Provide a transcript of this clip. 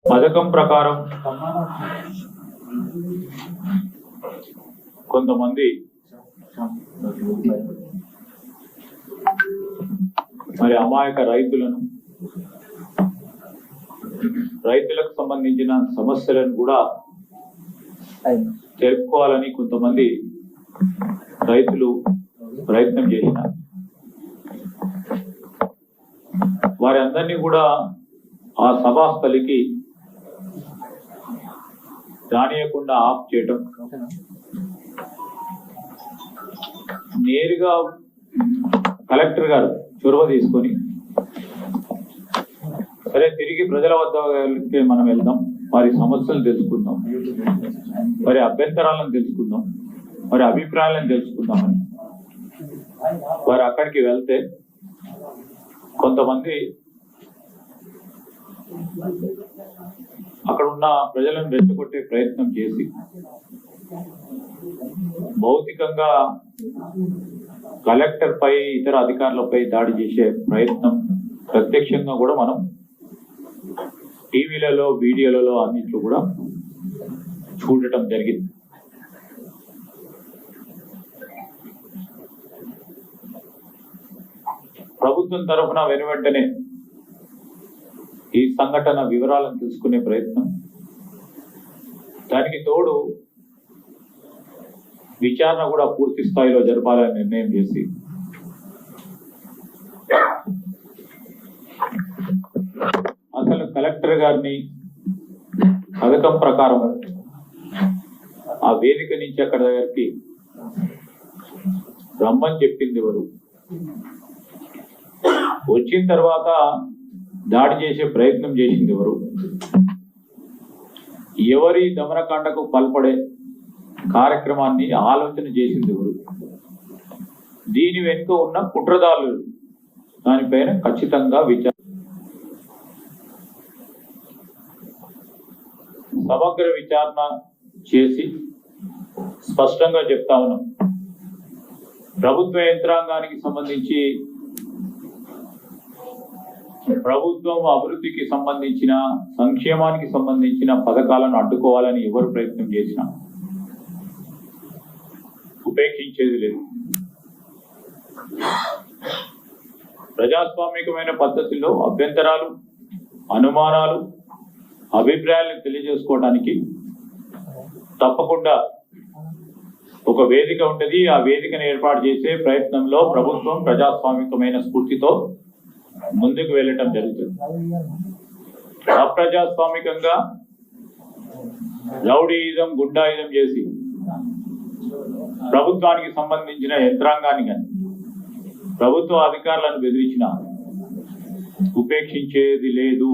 పథకం ప్రకారం కొంతమంది మరి అమాయక రైతులకు సంబంధించిన సమస్యలను కూడా తెలుపుకోవాలని కొంతమంది రైతులు ప్రయత్నం చేసినారు. వారి అందరినీ కూడా ఆ సభాస్థలికి రానియకుండా ఆఫ్ చేయటం, నేరుగా కలెక్టర్ గారు చొరవ తీసుకొని సరే తిరిగి ప్రజల వద్దకి మనం వెళ్దాం, వారి సమస్యలు తెలుసుకుందాం, వారి అభ్యంతరాలను తెలుసుకుందాం, వారి అభిప్రాయాలను తెలుసుకుందామని వారు అక్కడికి వెళ్తే కొంతమంది అక్కడ ఉన్న ప్రజలను రెచ్చగొట్టే ప్రయత్నం చేసి భౌతికంగా కలెక్టర్ పై ఇతర అధికారులపై దాడి చేసే ప్రయత్నం ప్రత్యక్షంగా కూడా మనం టీవీలలో వీడియోలలో అన్నింటిలో కూడా చూడటం జరిగింది. ప్రభుత్వం తరఫున వెనువెంటనే ఈ సంఘటన వివరాలను తెలుసుకునే ప్రయత్నం, దానికి తోడు విచారణ కూడా పూర్తి స్థాయిలో జరపాలని నిర్ణయం చేసి అసలు కలెక్టర్ గారిని పథకం ప్రకారం ఆ వేదిక నుంచి అక్కడ దగ్గరికి రమ్మని చెప్పింది ఎవరు, వచ్చిన తర్వాత దాడి చేసే ప్రయత్నం చేసింది ఎవరు, ఎవరి దమనకాండకు పాల్పడే కార్యక్రమాన్ని ఆలోచన చేసింది ఎవరు, దీని వెనుక ఉన్న కుట్రదారులు దానిపైన ఖచ్చితంగా సమగ్ర విచారణ చేసి స్పష్టంగా చెప్తా ఉన్నాం. ప్రభుత్వ యంత్రాంగానికి సంబంధించి ప్రభుత్వం అభివృద్ధికి సంబంధించిన సంక్షేమానికి సంబంధించిన పథకాలను అడ్డుకోవాలని ఎవరు ప్రయత్నం చేసినా ఉపేక్షించేది లేదు. ప్రజాస్వామికమైన పద్ధతిలో అభ్యంతరాలు, అనుమానాలు, అభిప్రాయాలను తెలియజేసుకోవడానికి తప్పకుండా ఒక వేదిక ఉంటుంది. ఆ వేదికను ఏర్పాటు చేసే ప్రయత్నంలో ప్రభుత్వం ప్రజాస్వామికమైన స్ఫూర్తితో ముందుకు వెళ్ళటం జరుగుతుంది. అప్రజాస్వామికంగా రౌడీయిజం, గుండాయిజం చేసి ప్రభుత్వానికి సంబంధించిన యంత్రాంగాన్ని కానీ ప్రభుత్వ అధికారులను బెదిరించిన ఉపేక్షించేది లేదు.